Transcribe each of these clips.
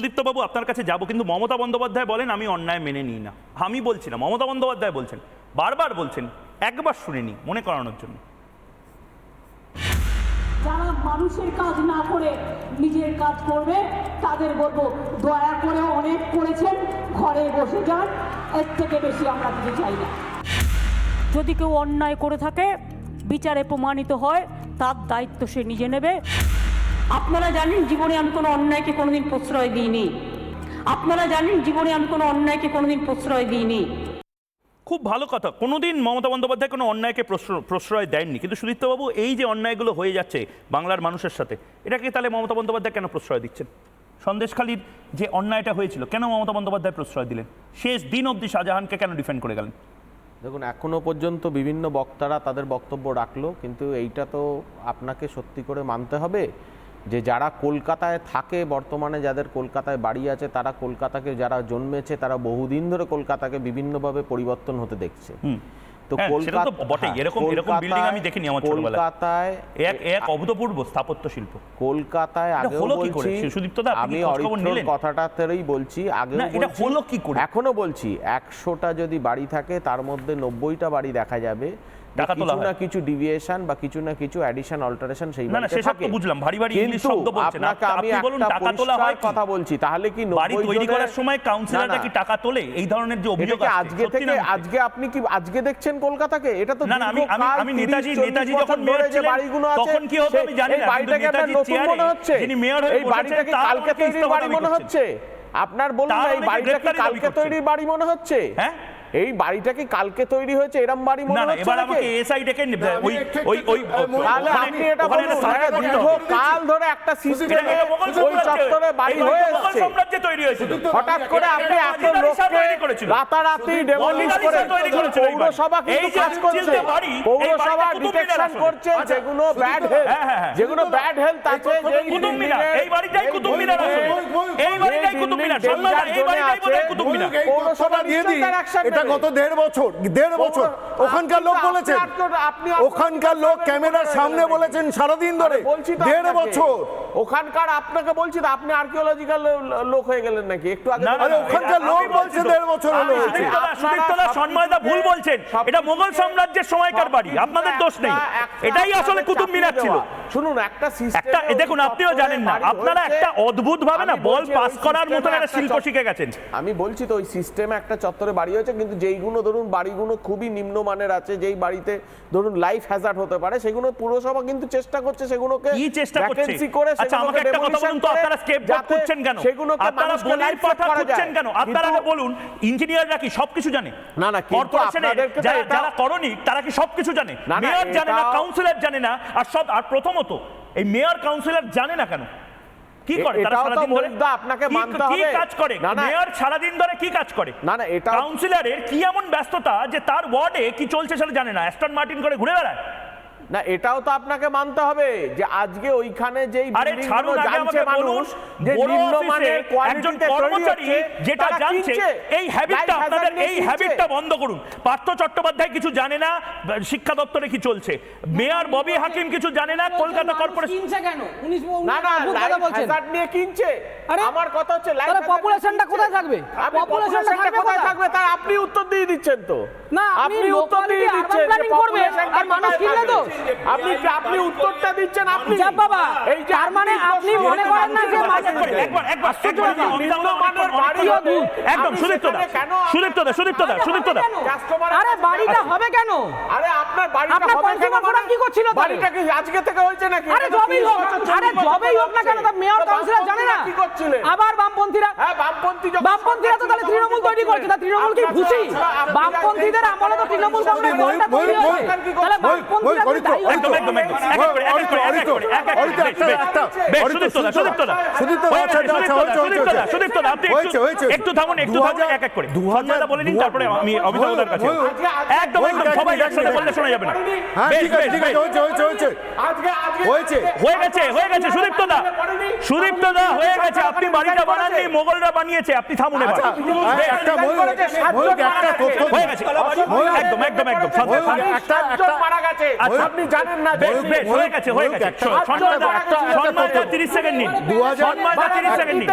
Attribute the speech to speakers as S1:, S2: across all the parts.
S1: সুদীপ্তবাবু আপনার কাছে যাব, কিন্তু মমতা বন্দ্যোপাধ্যায় বলেন আমি অন্যায় মেনে নিই না। আমি বলছি না, মমতা বন্দ্যোপাধ্যায় বলছেন, বারবার বলছেন, একবার শুনিনি মনে করানোর জন্য।
S2: যারা মানুষের কাজ না করে নিজের কাজ করবে তাদের বলবো দয়া করে অনেক করেছেন, ঘরে বসে যান, এর থেকে বেশি আমরা কিছু চাই না।
S3: যদি কেউ অন্যায় করে থাকে, বিচারে প্রমাণিত হয়, তার দায়িত্ব সে নিজে নেবে। আপনারা জানেন জীবনে আমি কোনো অন্যায়কে কোনোদিন প্রশ্রয় দিইনি। আপনারা জানেন জীবনে আমি কোনো অন্যায়কে কোনোদিন প্রশ্রয় দিইনি।
S1: খুব ভালো কথা, কোনোদিন মমতা বন্দ্যোপাধ্যায় কোনো অন্যায়কে প্রশ্রয় দেননি, কিন্তু সুদীপ্তবাবু এই যে অন্যায়গুলো হয়ে যাচ্ছে বাংলার মানুষের সাথে, এটাকে তাহলে মমতা বন্দ্যোপাধ্যায় কেন প্রশ্রয় দিচ্ছেন? সন্দেশখালীর যে অন্যায়টা হয়েছিল, কেন মমতা বন্দ্যোপাধ্যায় প্রশ্রয় দিলেন? শেষ দিন অবধি শাহজাহানকে কেন ডিফেন্ড করে গেলেন?
S4: দেখুন, এখনো পর্যন্ত বিভিন্ন বক্তারা তাদের বক্তব্য রাখলো, কিন্তু এইটা তো আপনাকে সত্যি করে মানতে হবে যে যারা কলকাতায় থাকে, বর্তমানে যাদের কলকাতায় বাড়ি আছে, তারা কলকাতাকে, যারা জন্মেছে তারা বহুদিন ধরে কলকাতাকে বিভিন্নভাবে পরিবর্তন হতে দেখছে। তো কলকাতায়
S1: এক অভূতপূর্ব স্থাপত্য শিল্প
S4: কলকাতায় আগে আমি অরিত্রর কথাটাতেই বলছি, আগে এখনো বলছি 100টা যদি বাড়ি থাকে তার মধ্যে 90টা বাড়ি দেখা যাবে কিছু না কিছু ডিভিয়েশন বা কিছু না কিছু অ্যাডিশন অল্টারেশন সেই বাড়িতে থাকে।
S1: বুঝলাম, ভারী ভারী ইংলিশ শব্দ বলছেন
S4: আপনাকে আমি একটা পরিষ্কার কথা বলছি, তাহলে কি
S1: বাড়ি তৈরি করার সময় কাউন্সিলররা কি টাকা তোলে? এই ধরনের যে অভিযোগ আছে,
S4: আজকে আপনি কি আজকে দেখছেন কলকাতাকে? এটা তো
S1: না, আমি নেতাজি যখন মেয়র ছিলেন
S4: বাড়িগুলো আছে,
S1: তখন কি হতো আমি জানি না, কিন্তু নেতাজি চেয়ারে যিনি মেয়র হয়ে বসেছেন,
S4: বাড়িটাকে কালকে তৈরির বাড়ি মনে হচ্ছে আপনার? বলুন, এই বাড়িটাকে কালকে তৈরির বাড়ি মনে হচ্ছে? হ্যাঁ, এই বাড়িটা কি কালকে তৈরি হয়েছে এরকম বাড়ি মনে হচ্ছে?
S1: এবার আমাকে এসআই ডেকে
S4: আপনি এটা বলুন, কাল ধরে একটা সিস্টেমে ওই চত্বরে বাড়ি হয়ে এসেছে,
S1: সাম্রাজ্য তৈরি হয়েছিল,
S4: হঠাৎ করে আপনি এত লোককে রাতারাতি ডেমোলিশ করে পৌরসভা কিন্তু কাজ করছে, পৌরসভা ডিটেকশন করছে যেগুলো ব্যাড হেলথ আছে,
S1: এই বাড়িটাই কুতুব মিনার আছে, এই বাড়িটাই কুতুব মিনার, এই বাড়িটাই বোধহয় কুতুব মিনার।
S4: পৌরসভা দিয়ে দিই,
S5: গত দেড় বছর ওখানকার লোক বলেছেন, ওখানকার লোক ক্যামেরার সামনে বলেছেন সারাদিন ধরে, 1.5 বছর
S4: ওখানকার। আপনাকে বলছি তো, আপনি আর্কিওলজিক্যাল লোক হয়ে গেলেন নাকি একটু আগে?
S5: ওখানকার লোক বলছে 1.5 বছর হলো।
S1: সুদীপ্তদা সন্ময়দা ভুল বলছেন, এটা মোগল সাম্রাজ্যের সময়কার বাড়ি, আপনাদের দোষ নেই, এটাই আসলে কুতুব মিনার ছিল।
S4: শুনুন, একটা
S1: দেখুন, আপনিও জানেন না, আপনারা একটা অদ্ভুত ভাবে না বল পাস করার মতো একটা শিল্প শিখে গেছেন।
S4: আমি বলছি তো, ওই সিস্টেমে একটা চত্বরে বাড়ি হয়েছে, কিন্তু যেইগুলো ধরুন বাড়িগুলো খুবই নিম্নমানের আছে, যেই বাড়িতে ধরুন লাইফ হ্যাজার্ড হতে পারে, সেগুলো পুরসভা কিন্তু চেষ্টা করছে সেগুলোকে
S1: কি চেষ্টা করছে।
S4: ভ্যাকেন্সি করে
S1: আচ্ছা, আমাকে একটা কথা বলুন তো, আপনারা স্কেপগট করছেন কেন? আপনারা বলির পাঠা করছেন কেন? আপনারা বলুন, ইঞ্জিনিয়াররা কি সবকিছু জানে?
S4: না,
S1: কর্পোরেশনে যারা করনি তারা কি সবকিছু জানে? মেয়র জানে না, কাউন্সিলর জানে না, আর প্রথমত এই মেয়র কাউন্সিলর জানে না কেন? কি করে তারা সারাদিন ধরে?
S4: আপনাকে মানতে হবে,
S1: কি কাজ করে মেয়র সারাদিন ধরে? কি কাজ করে?
S4: না, এটা
S1: কাউন্সিলরের কি এমন ব্যস্ততা যে তার ওয়ার্ডে কি চলছে সেটা জানে না, অ্যাস্টন মার্টিন করে ঘুরে বেড়ায়?
S4: না, এটাও তো আপনাকে মানতে হবে যে আজকে ওইখানে যেই বিল্ডিংগুলো জানছে মানুষ যে নিম্নমানের কোয়ালিটিতে তৈরি হচ্ছে,
S1: যেটা জানছে, এই হ্যাবিটটা আপনাদের, এই হ্যাবিটটা বন্ধ করুন। পার্থ চট্টোপাধ্যায় কিছু জানে না শিক্ষা দপ্তরে কি চলছে, মেয়র ববি হাকিম কিছু জানে না কলকাতা কর্পোরেশন
S6: কিনছে কেন?
S4: না, হ্যাজার্ড নিয়ে কিনছে। আমার কথা হচ্ছে
S6: পপুলেশনটা কোথায় থাকবে?
S4: পপুলেশনটা কোথায় থাকবে তার আপনি উত্তর দিয়ে দিচ্ছেন তো।
S6: না,
S4: আপনি উত্তর দিয়ে দিচ্ছেন যে
S6: আর মানুষ কিনলে তো
S4: আপনি উত্তরটা দিচ্ছেন। আপনি
S6: যা বাবা, এই তার মানে আপনি মনে করেন না যে
S1: একদম সুদীপ্তদা
S6: আরে বাড়িটা হবে কেন?
S4: আরে আপনার বাড়িটা হবে কেন?
S6: কি করছিল?
S4: বাড়িটা কি আজকে থেকে হয়েছে নাকি?
S6: আরে জবেই হোক না কেন, তা মেয়র কাউন্সিলর জানে না?
S4: কি করছিলেন?
S6: আবার বামপন্থীরা,
S4: হ্যাঁ বামপন্থীরা
S6: তো তাহলে তৃণমূল তৈরি করছে, তা তৃণমূল কি খুশি? বামপন্থীদের আমলে তো তৃণমূল কংগ্রেস তৈরি হয়েছে, তাহলে বামপন্থীরা
S1: একটু থামুন, এক এক করে বলে নিন, তারপরে আমি অভিযোগের কাছে একদম সবাই একসাথে বললে শোনা যাবে না। হয়ে গেছে সুদীপ্তদা হয়ে গেছে। আপনি বাড়িটা বানাননি, মোগলরা বানিয়েছে, আপনি থামুন এবার। হয়ে গেছে বাড়ি একদম একদম একদম সন্দেশ খালি
S4: সাতজন মারা গেছে
S1: আচ্ছা।
S4: আপনি জানেন না
S1: বেশ বেশ হয়ে গেছে সন্ময়দা 30 সেকেন্ড নিন 30 সেকেন্ড নিন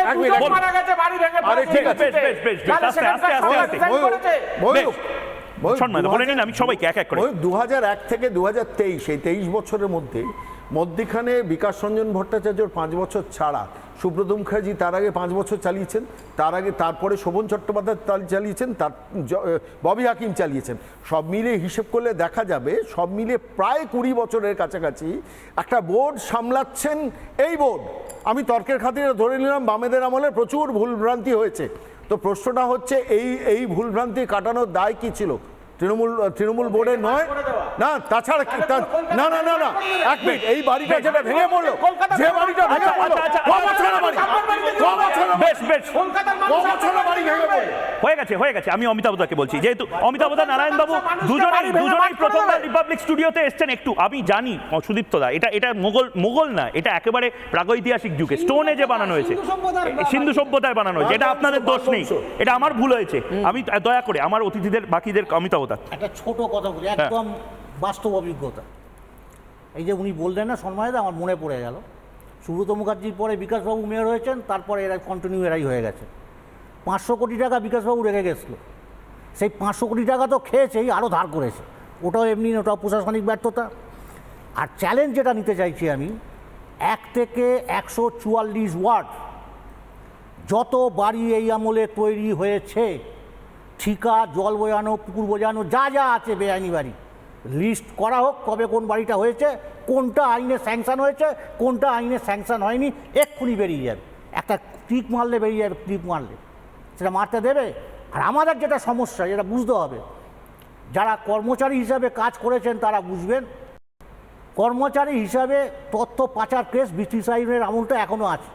S4: মারা গেছে বাড়ি ভেঙে
S5: আরে ঠিক আছে
S1: বেশ বেশ বেশ বেশ আস্তে আস্তে আস্তে সন্ময়দা বলে নিন আমি সবাইকে এক এক করে
S5: 2001 থেকে 2023 এই 23 বছরের মধ্যেখানে বিকাশ রঞ্জন ভট্টাচার্যর 5 বছর ছাড়া সুব্রত মুখার্জি তার আগে 5 বছর চালিয়েছেন, তারপরে শোভন চট্টোপাধ্যায় চালিয়েছেন, ববি হাকিম চালিয়েছেন। সব মিলিয়ে হিসেব করলে দেখা যাবে সব মিলিয়ে প্রায় 20 বছরের কাছাকাছি একটা বোর্ড সামলাচ্ছেন। এই বোর্ড আমি তর্কের খাতিরে ধরে নিলাম বামেদের আমলে প্রচুর ভুলভ্রান্তি হয়েছে। তো প্রশ্নটা হচ্ছে এই ভুলভ্রান্তি কাটানোর দায় কি ছিল? তৃণমূল বোর্ডের নয় না, তাছাড়া না না না না এক মিনিট, এই বাড়িটা যেটা ভেঙে পড়লো, যে বাড়িটা ভেঙে পড়লো,
S1: হয়ে গেছে আমি অমিতাভদাকে বলছি, যেহেতু অমিতাভদা নারায়ণবাবু দুজনেই প্রথমবার রিপাবলিক স্টুডিওতে এসছেন। একটু আমি জানি সুদীপ্তদা এটা মোগল না, এটা একেবারে প্রাগৈতিহাসিক যুগে স্টোন এজে বানানো হয়েছে, সিন্ধু সভ্যতায় বানানো হয়েছে। এটা আপনাদের দোষ নেই, এটা আমার ভুল হয়েছে। আমি দয়া করে আমার অতিথিদের বাকিদের অমিতাভদা
S7: একটা ছোট কথা বলি, একদম বাস্তব অভিজ্ঞতা। এই যে উনি বললেন না সন্ময়দা, আমার মনে পড়ে গেল, সুব্রত মুখার্জির পরে বিকাশবাবু মেয়র হয়েছেন, তারপরে এরা কন্টিনিউ এরাই হয়ে গেছে। 500 কোটি টাকা বিকাশবাবু রেখে গেছিল, সেই 500 কোটি টাকা তো খেয়েছেই, আরও ধার করেছে। ওটাও এমনি, ওটাও প্রশাসনিক ব্যর্থতা। আর চ্যালেঞ্জ যেটা নিতে চাইছি আমি, 1 থেকে 144 ওয়ার্ড যত বাড়ি এই আমলে তৈরি হয়েছে, ঠিকা, জল বোঝানো, পুকুর বোঝানো, যা যা আছে বেআইনি বাড়ি, লিস্ট করা হোক কবে কোন বাড়িটা হয়েছে, কোনটা আইনে স্যাংশন হয়েছে, কোনটা আইনে স্যাংশন হয়নি, এক্ষুনি বেরিয়ে যাবে। একটা ক্লিক মারলে বেরিয়ে যাবে, ক্লিক মারলে সেটা মারতে দেবে। আর আমাদের যেটা সমস্যা, যেটা বুঝতে হবে, যারা কর্মচারী হিসাবে কাজ করেছেন তারা বুঝবেন, কর্মচারী হিসাবে তথ্য পাচার কেস ব্রিটিশ আইনের আমলটা এখনও আছে,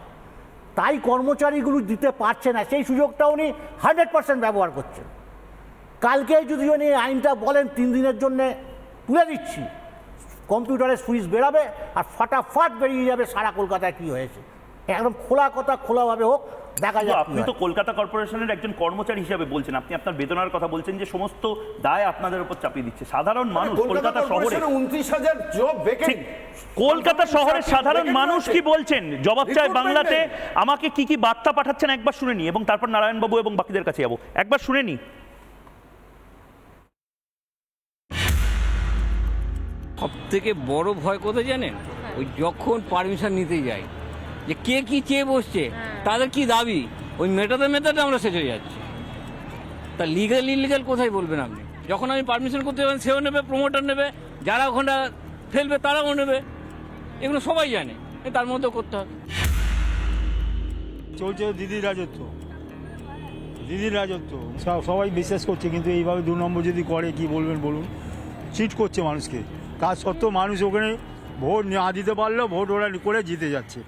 S7: তাই কর্মচারীগুলো দিতে পারছে না, সেই সুযোগটা উনি 100% ব্যবহার করছেন। কালকে যদি উনি আইনটা বলেন 3 দিনের জন্যে তুলে দিচ্ছি, কম্পিউটারে সুইচ বেরাবে আর ফাটাফাট বেরিয়ে যাবে সারা কলকাতায় কী হয়েছে। একদম খোলা কথা, খোলাভাবে হোক, দেখা যাক।
S1: আপনি তো কলকাতা কর্পোরেশনের একজন কর্মচারী হিসেবে বলছেন, আপনি আপনার বেতনার কথা বলছেন যে সমস্ত দায় আপনাদের উপর চাপিয়ে দিচ্ছে সাধারণ মানুষ। কলকাতা শহরে
S5: 29,000 জব ভ্যাকেন্ট।
S1: কলকাতা শহরের সাধারণ মানুষ কি বলছেন, জবাব চাই বাংলাতে, আমাকে কি কি বার্তা পাঠাচ্ছেন একবার শুনে নি, এবং তারপর নারায়ণবাবু এবং বাকিদের কাছে যাবো, একবার শুনে নি।
S8: সব থেকে বড় ভয় কোথায় জানেন? ওই যখন পারমিশন নিতে যাই, যে কে কি চেয়ে বসছে, তাদের কি দাবি, ওই মেটাতে মেটাতে আমরা শেষ হয়ে যাচ্ছি। তা লিগাল ইলিগাল কোথায় বলবেন আপনি? যখন আমি পারমিশন করতে যাবেন, সেও নেবে, প্রমোটার নেবে, যারা ওখানটা ফেলবে তারাও নেবে, এগুলো সবাই জানে, তার মধ্যেও করতে হবে।
S9: চলছে দিদির রাজত্ব, সবাই বিশ্বাস করছে, কিন্তু এইভাবে 2 নম্বর যদি করে কি বলবেন বলুন? চিট করছে মানুষকে, কাজ সত্ত্বেও মানুষ ওখানে ভোট না দিতে পারলেও ভোট ওরা করে জিতে যাচ্ছে।